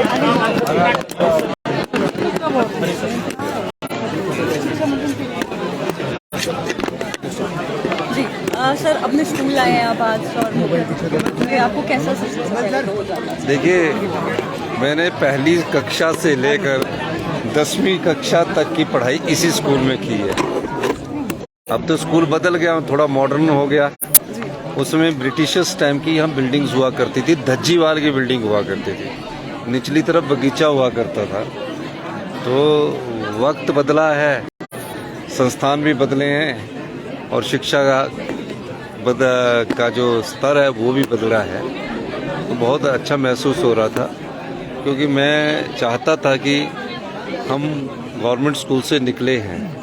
जी sir, अपने school आए हैं आप आज और आपको कैसा देखिए, मैंने पहली कक्षा से लेकर 10वीं कक्षा तक की पढ़ाई इसी स्कूल में की है। अब तो स्कूल बदल गया, थोड़ा मॉडर्न हो गया। उसमें ब्रिटिशर्स टाइम की यहाँ बिल्डिंग्स हुआ करती थी, धज्जीवाल की बिल्डिंग हुआ करती थी, निचली तरफ बगीचा हुआ करता था। तो वक्त बदला है, संस्थान भी बदले हैं और शिक्षा का जो स्तर है वो भी बदला है। तो बहुत अच्छा महसूस हो रहा था, क्योंकि मैं चाहता था कि हम गवर्नमेंट स्कूल से निकले हैं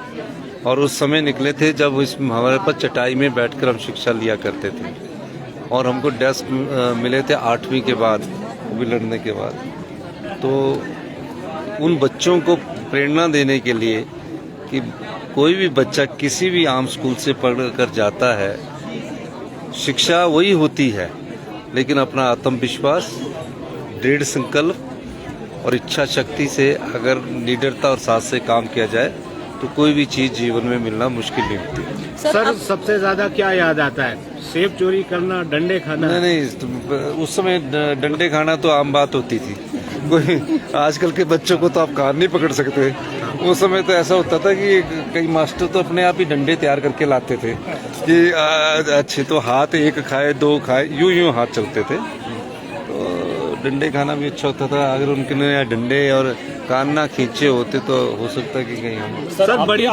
और उस समय निकले थे जब हमारे पास चटाई में बैठकर हम शिक्षा लिया करते थे और हमको डेस्क मिले थे 8वीं के बाद, वो भी लड़ने के बाद। तो उन बच्चों को प्रेरणा देने के लिए कि कोई भी बच्चा किसी भी आम स्कूल से पढ़ कर जाता है, शिक्षा वही होती है, लेकिन अपना आत्मविश्वास, दृढ़ संकल्प और इच्छा शक्ति से अगर निडरता और साथ से काम किया जाए तो कोई भी चीज जीवन में मिलना मुश्किल नहीं होती। सर सबसे ज्यादा क्या याद आता है? सेब चोरी करना, डंडे खाना? नहीं, उस समय डंडे खाना तो आम बात होती थी। कोई आजकल के बच्चों को तो आप कान नहीं पकड़ सकते। उस समय तो ऐसा होता था कि कई मास्टर तो अपने आप ही डंडे तैयार करके लाते थे कि अच्छे तो हाथ एक खाए दो खाए, यूं हाथ चलते थे। तो डंडे खाना भी अच्छा होता था। अगर उनके डंडे और कान ना खींचे होते तो हो सकता है कि कहीं हम सर बड़ी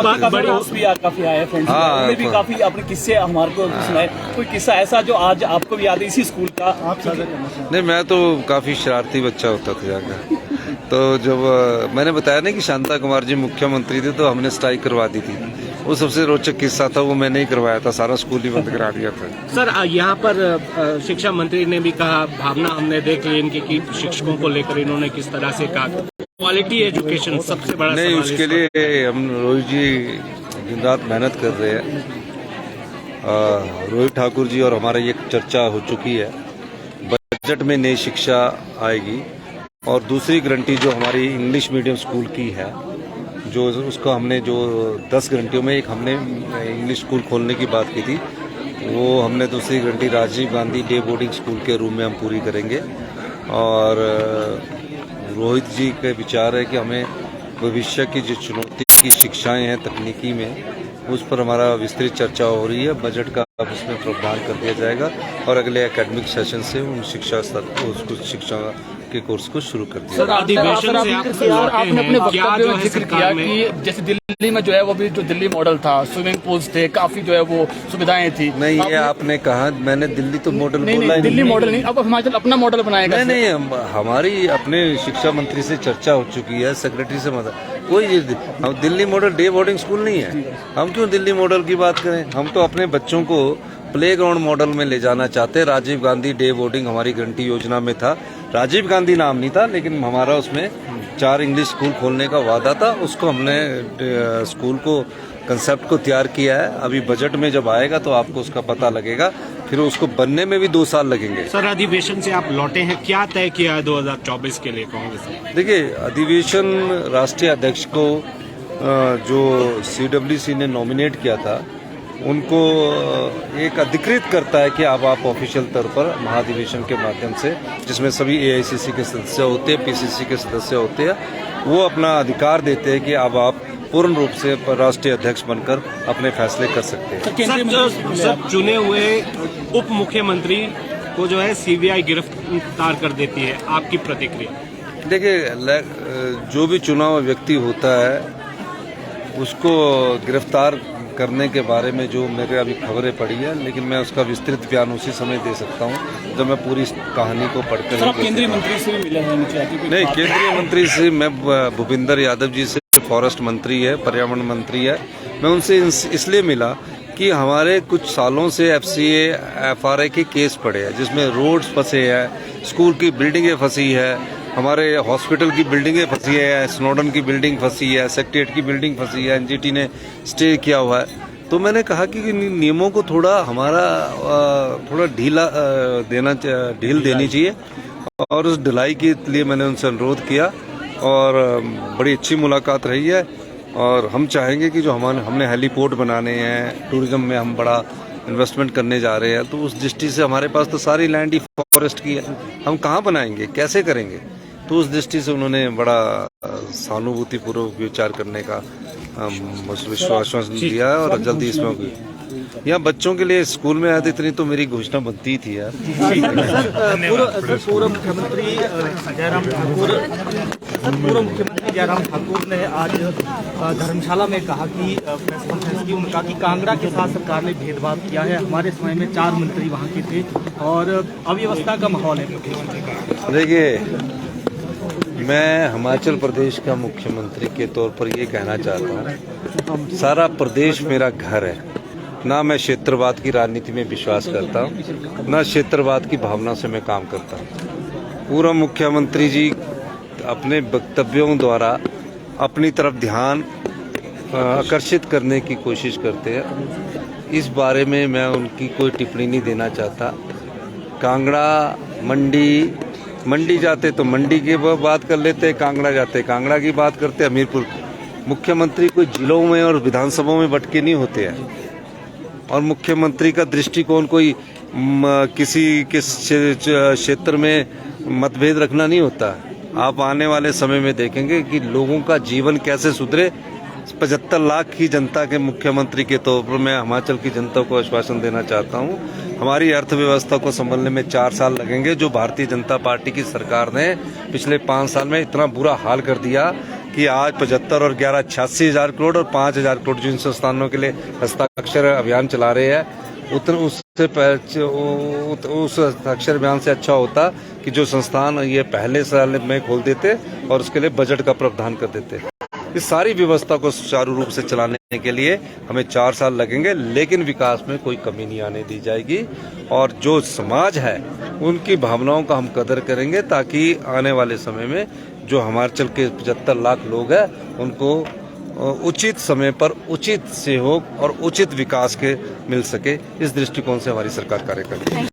दोस्त भी यार काफी आए फ्रेंड्स। हाँ, भी काफी अपने किस्से हमारे को सुनाए। कोई किस्सा ऐसा जो आज आपको भी याद है इसी स्कूल का? आप नहीं, मैं तो काफी शरारती बच्चा होता था जाकर। तो जब मैंने बताया ना कि शांता कुमार जी मुख्यमंत्री थे तो हमने स्ट्राइक करवा दी थी। वो सबसे रोचक किस्सा था, वो मैंने ही करवाया था, सारा स्कूल ही बंद करा दिया था। सर यहाँ पर शिक्षा मंत्री ने भी कहा, भावना हमने देख ली इनकी कि शिक्षकों को लेकर इन्होंने किस तरह से कहा क्वालिटी एजुकेशन सबसे बड़ा नहीं, उसके लिए हम रोहित जी दिन रात मेहनत कर रहे हैं। रोहित ठाकुर जी और हमारा ये चर्चा हो चुकी है। बजट में नई शिक्षा आएगी और दूसरी गारंटी जो हमारी इंग्लिश मीडियम स्कूल की है, जो उसको हमने जो 10 गारंटियों में एक हमने इंग्लिश स्कूल खोलने की बात की थी, वो हमने दूसरी guarantee Rajiv Gandhi day boarding school के रूम में हम पूरी करेंगे। और रोहित जी के विचार है कि हमें भविष्य की जो चुनौती की शिक्षाएं हैं तकनीकी में, उस पर हमारा विस्तृत चर्चा हो रही है। बजट का अब उसमें प्रावधान कर दिया जाएगा और अगले एकेडमिक सेशन से उन शिक्षा स्तर को उसको शिक्षा के कोर्स को शुरू कर दिया। सर अधिवेशन से आपने अपने वक्तव्य में जिक्र किया कि जैसे दिल्ली में जो है वो भी जो दिल्ली मॉडल था, स्विमिंग पूल्स थे, काफी जो है वो सुविधाएं थी। नहीं, ये आपने कहा, मैंने दिल्ली तो मॉडल बोला नहीं, दिल्ली मॉडल नहीं, अब हिमाचल अपना मॉडल बनाएगा। नहीं, हमारी अपने शिक्षा मंत्री से चर्चा हो चुकी है, सेक्रेटरी से कोई हम Delhi model day boarding school नहीं है। हम क्यों दिल्ली मॉडल की बात करें? हम तो अपने बच्चों को प्लेग्राउंड मॉडल में ले जाना चाहते हैं। राजीव गांधी डे बोर्डिंग हमारी गारंटी योजना में था। राजीव गांधी नाम नहीं था, लेकिन हमारा उसमें 4 इंग्लिश स्कूल खोलने का वादा था। उसको हमने स्कूल को कंसेप्ट को तैयार किया है। अभी बजट में जब आएगा तो आपको उसका पता लगेगा, फिर उसको बनने में भी 2 साल लगेंगे। सर अधिवेशन से आप लौटे हैं, क्या तय किया है 2024 के लिए कांग्रेस ने? देखिए, अधिवेशन राष्ट्रीय अध्यक्ष को जो CWC ने नॉमिनेट किया था, उनको एक अधिकृत करता है कि अब आप ऑफिशियल तौर पर महाधिवेशन के माध्यम से, जिसमें सभी AICC के सदस्य होते हैं, PCC के सदस्य होते हैं, वो अपना अधिकार देते हैं कि अब आप पूर्ण रूप से राष्ट्रीय अध्यक्ष बनकर अपने फैसले कर सकते हैं। सर चुने हुए उप मुख्यमंत्री को जो है CBI गिरफ्तार कर देती है, आपकी प्रतिक्रिया? देखिए, जो भी चुना हुआ व्यक्ति होता है उसको गिरफ्तार करने के बारे में जो मेरे अभी खबरें पड़ी है, लेकिन मैं उसका विस्तृत बयान उसी समय दे सकता हूं जब मैं पूरी कहानी को पढ़कर। सर आप केंद्रीय मंत्री से भी मिले हैं? नहीं, केंद्रीय मंत्री से मैं भूपिंदर यादव जी से, फॉरेस्ट मंत्री है, पर्यावरण मंत्री है, मैं उनसे इसलिए मिला कि हमारे कुछ सालों से FCA FRA के केस पड़े हैं, जिसमें रोड्स फंसे हैं, स्कूल की बिल्डिंगें फंसी है, हमारे हॉस्पिटल की बिल्डिंगें फंसी है, स्नोडन की बिल्डिंग फंसी है, सेक्रेटेरिएट की बिल्डिंग फंसी है, NGT ने स्टे किया हुआ है। तो मैंने कहा कि नियमों को थोड़ा ढील देनी चाहिए और उस ढलाई के लिए मैंने उनसे अनुरोध किया और बड़ी अच्छी मुलाकात रही है। और हम चाहेंगे कि जो हमने हेलीपोर्ट बनाने हैं, टूरिज्म में हम बड़ा इन्वेस्टमेंट करने जा रहे हैं, तो उस दृष्टि से हमारे पास तो सारी लैंड ही फॉरेस्ट की है, हम कहाँ बनाएंगे, कैसे करेंगे। तो उस दृष्टि से उन्होंने बड़ा सहानुभूतिपूर्वक विचार करने का विश्वास दिया है और जल्दी इसमें होगी। यहाँ बच्चों के लिए स्कूल में आए थे, इतनी तो मेरी घोषणा बनती थी यार। पूर्व मुख्यमंत्री जयराम ठाकुर ने आज धर्मशाला में कहा कि प्रेस कॉन्फ्रेंस की उन्होंने कहा कि कांगड़ा के साथ सरकार ने भेदभाव किया है। हमारे समय में 4 मंत्री वहाँ के थे और अव्यवस्था का माहौल है मुख्यमंत्री का। देखिए, मैं हिमाचल प्रदेश का मुख्यमंत्री के तौर पर ये कहना चाहता हूँ, सारा प्रदेश मेरा घर है। ना मैं क्षेत्रवाद की राजनीति में विश्वास करता हूँ, ना क्षेत्रवाद की भावना से मैं काम करता हूँ। पूर्व मुख्यमंत्री जी अपने वक्तव्यों द्वारा अपनी तरफ ध्यान आकर्षित करने की कोशिश करते हैं। इस बारे में मैं उनकी कोई टिप्पणी नहीं देना चाहता। कांगड़ा मंडी जाते तो मंडी की बात कर लेते, कांगड़ा जाते कांगड़ा की बात करते, हमीरपुर। मुख्यमंत्री कोई जिलों में और विधानसभाओं में भटके नहीं होते हैं और मुख्यमंत्री का दृष्टिकोण कोई किसी क्षेत्र में मतभेद रखना नहीं होता। आप आने वाले समय में देखेंगे कि लोगों का जीवन कैसे सुधरे। 75 लाख की जनता के मुख्यमंत्री के तौर पर मैं हिमाचल की जनता को आश्वासन देना चाहता हूं, हमारी अर्थव्यवस्था को संभलने में 4 साल लगेंगे। जो भारतीय जनता पार्टी की सरकार ने पिछले 5 साल में इतना बुरा हाल कर दिया कि आज 75 और 11 86 हजार करोड़ और 5,000 करोड़ जिन संस्थानों के लिए हस्ताक्षर अभियान चला रहे हैं, उस हस्ताक्षर अभियान से अच्छा होता कि जो संस्थान ये पहले साल में खोल देते और उसके लिए बजट का प्रावधान कर देते। इस सारी व्यवस्था को सुचारू रूप से चलाने के लिए हमें 4 साल लगेंगे, लेकिन विकास में कोई कमी नहीं आने दी जाएगी। और जो समाज है उनकी भावनाओं का हम कदर करेंगे, ताकि आने वाले समय में जो हिमाचल के 75 लाख लोग हैं उनको उचित समय पर उचित सहयोग और उचित विकास के मिल सके। इस दृष्टिकोण से हमारी सरकार कार्य करेगी।